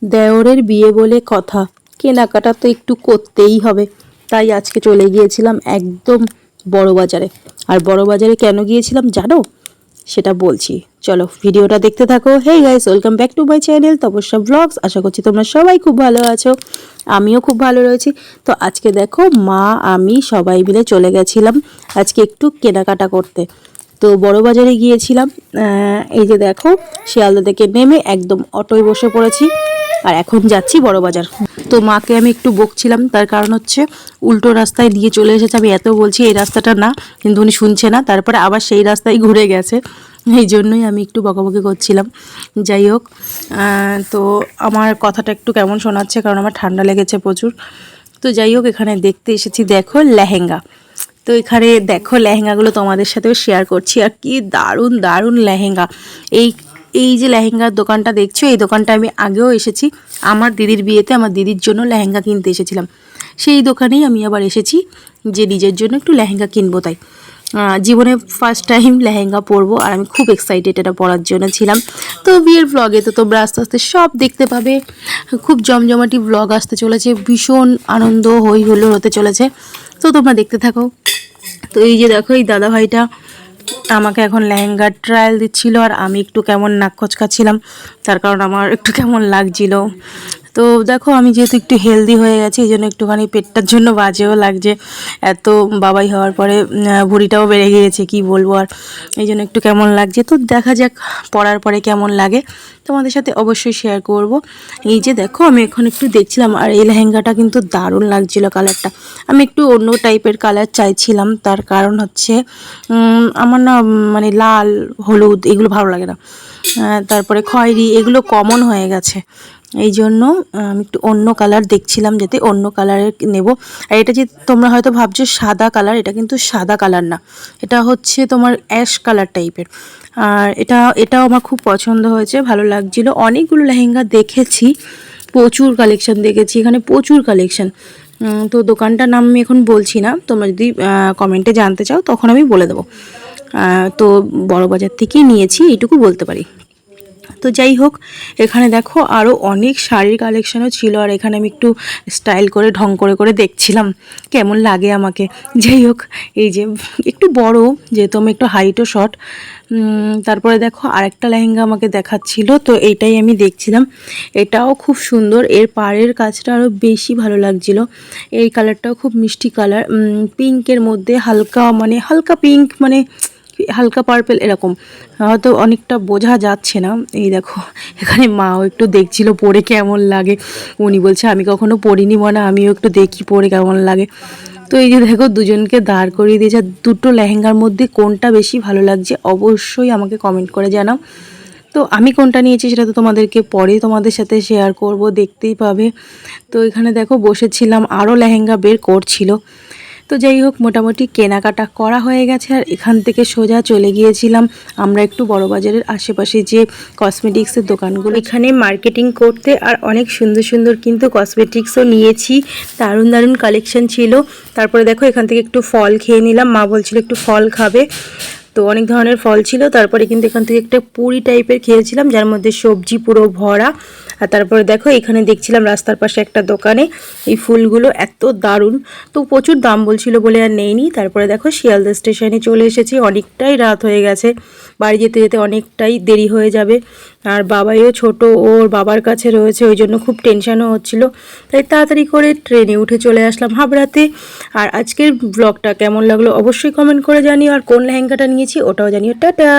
দেওরের বিয়ে বলে কথা, কেনাকাটা তো একটু করতেই হবে। তাই আজকে চলে গিয়েছিলাম একদম বড় বাজারে। আর বড় বাজারে কেন গিয়েছিলাম জানো? সেটা বলছি, চলো ভিডিওটা দেখতে থাকো। Hey guys, welcome back to my channel তপস্যা ব্লগস। আশা করছি তোমরা সবাই খুব ভালো আছো, আমিও খুব ভালো রয়েছি। তো আজকে দেখো মা আমি সবাই মিলে চলে গেছিলাম আজকে একটু কেনাকাটা করতে। তো বড় বাজারে গিয়েছিলাম। এই যে দেখো, শিয়ালদা থেকে নেমে একদম অটোয় বসে পড়েছি আর এখন যাচ্ছি বড় বাজার। তো মাকে আমি একটু বকছিলাম, তার কারণ হচ্ছে উল্টো রাস্তায় নিয়ে চলে এসেছে। আমি এত বলছি এই রাস্তাটা না, কিন্তু উনি শুনছে না, তারপরে আবার সেই রাস্তায় ঘুরে গেছে। এই জন্যই আমি একটু বকাবকি করছিলাম। যাই হোক, তো আমার কথাটা একটু কেমন শোনাচ্ছে কারণ আমার ঠান্ডা লেগেছে প্রচুর। তো যাই হোক, এখানে দেখতে এসেছি দেখো লেহেঙ্গা। তো এখানে দেখো লেহেঙ্গাগুলো তোমাদের সাথেও শেয়ার করছি। আর কি দারুণ দারুণ লেহেঙ্গা! এই এই যে লেহেঙ্গার দোকানটা দেখছো, এই দোকানটা আমি আগেও এসেছি। আমার দিদির বিয়েতে আমার দিদির জন্য লেহেঙ্গা কিনতে এসেছিলাম। সেই দোকানেই আমি আবার এসেছি যে নিজের জন্য একটু লেহেঙ্গা কিনবো। তাই জীবনে ফার্স্ট টাইম লেহেঙ্গা পরবো আর আমি খুব এক্সাইটেড এটা পরার জন্য ছিলাম। তো বিয়ের ব্লগে তো তোমরা আস্তে আস্তে সব দেখতে পাবে। খুব জমজমাটি ব্লগ আসতে চলেছে, ভীষণ আনন্দ হই হুল্লোড় হতে চলেছে। তো তোমরা দেখতে থাকো। তো এই যে দেখো, এই দাদা ভাইটা আমাকে এখন লেহেঙ্গার ট্রায়াল দিচ্ছিল আর আমি একটু কেমন নাক কচকাচ্ছিলাম, তার কারণ আমার একটু কেমন লাগছিল। তো দেখো, আমি যেহেতু একটু হেলদি হয়ে গেছি এই জন্য একটুখানি পেটটার জন্য বাজেও লাগছে। এত বাবাই হওয়ার পরে ভুঁড়িটাও বেড়ে গিয়েছে, কি বলবো আর। এই জন্য একটু কেমন লাগছে, তো দেখা যাক পরার পরে কেমন লাগে, তোমাদের সাথে অবশ্যই শেয়ার করব। এই যে দেখো, আমি এখন একটু দেখছিলাম আর এই লেহেঙ্গাটা কিন্তু দারুণ লাগছিল কালারটা। আমি একটু অন্য টাইপের কালার চাইছিলাম, তার কারণ হচ্ছে আমার না মানে লাল হলুদ এগুলো ভালো লাগে না, তারপরে খয়েরি এগুলো কমন হয়ে গেছে। এই জন্য আমি একটু অন্য কালার দেখছিলাম, যাতে অন্য কালারের নেব। আর এটা যে তোমরা হয়তো ভাবছো সাদা কালার, এটা কিন্তু সাদা কালার না, এটা হচ্ছে তোমার অ্যাশ কালার টাইপের। আর এটাও আমার খুব পছন্দ হয়েছে, ভালো লাগছিল। অনেকগুলো লেহেঙ্গা দেখেছি, প্রচুর কালেকশন দেখেছি এখানে, প্রচুর কালেকশন। তো দোকানটার নাম আমি এখন বলছি না, তোমরা যদি কমেন্টে জানতে চাও তখন আমি বলে দেবো। তো বড় বাজার থেকেই নিয়েছি এইটুকু বলতে পারি। তো যাই হোক, এখানে দেখো আরও অনেক শাড়ির কালেকশনও ছিল আর এখানে আমি একটু স্টাইল করে ঢং করে করে দেখছিলাম কেমন লাগে আমাকে। যাই হোক, এই যে একটু বড়, যেহেতু আমি একটু হাইটও শর্ট। তারপরে দেখো আরেকটা লেহেঙ্গা আমাকে দেখাচ্ছিল, তো এইটাই আমি দেখছিলাম। এটাও খুব সুন্দর, এর পাড়ের কাজটা আরও বেশি ভালো লাগছিল। এই কালারটাও খুব মিষ্টি কালার, পিঙ্কের মধ্যে হালকা, মানে হালকা পিঙ্ক, মানে হালকা পার্পেল এরকম, হয়তো অনেকটা বোঝা যাচ্ছে না। এই দেখো, এখানে মাও একটু দেখছিল পরে কেমন লাগে। উনি বলছে আমি কখনো পরিনি, মনে আমিও একটু দেখি পরে কেমন লাগে। তো এই যে দেখো, দুজনকে দাঁড় করিয়ে দিয়েছে। দুটো লেহেঙ্গার মধ্যে কোনটা বেশি ভালো লাগছে অবশ্যই আমাকে কমেন্ট করে জানাও। তো আমি কোনটা নিয়েছি সেটা তো তোমাদেরকে পরে তোমাদের সাথে শেয়ার করব, দেখতেই পাবে। তো এখানে দেখো বসেছিলাম, আরও লেহেঙ্গা বের করছিল। তো যাই হোক, মোটামুটি কেনাকাটা করা হয়ে গেছে আর এখান থেকে সোজা চলে গিয়েছিলাম আমরা একটু বড়বাজারের আশেপাশে যে কসমেটিক্সের দোকানগুলো, এখানে মার্কেটিং করতে। আর অনেক সুন্দর সুন্দর কিন্তু কসমেটিক্সও নিয়েছি, দারুণ দারুণ কালেকশন ছিল। তারপরে দেখো, এখান থেকে একটু ফল খেয়ে নিলাম, মা বলছিল একটু ফল খাবে, তো অনেক ধরনের ফল ছিল। তারপরে কিন্তু এখান থেকে একটা পুরি টাইপের খেয়েছিলাম যার মধ্যে সবজি পুরো ভরা। আর তারপরে দেখো, এখানে দেখছিলাম রাস্তার পাশে একটা দোকানে এই ফুলগুলো এত দারুণ, তো প্রচুর দাম বলছিল বলে আর নেইনি। তারপরে দেখো, শিয়ালদা স্টেশনে চলে এসেছি, অনেকটাই রাত হয়ে গেছে, বাড়ি যেতে যেতে অনেকটাই দেরি হয়ে যাবে। আর বাবাইও ছোট, ওর বাবার কাছে রয়েছে, ওই জন্য খুব টেনশনও হচ্ছিল। তাই তাড়াতাড়ি করে ট্রেনে উঠে চলে আসলাম হাবড়াতে। আর আজকের ব্লগটা কেমন লাগলো অবশ্যই কমেন্ট করে জানিও, আর কোন লেহেঙ্গাটা নিয়েছি ওটাও জানিও। টাটা।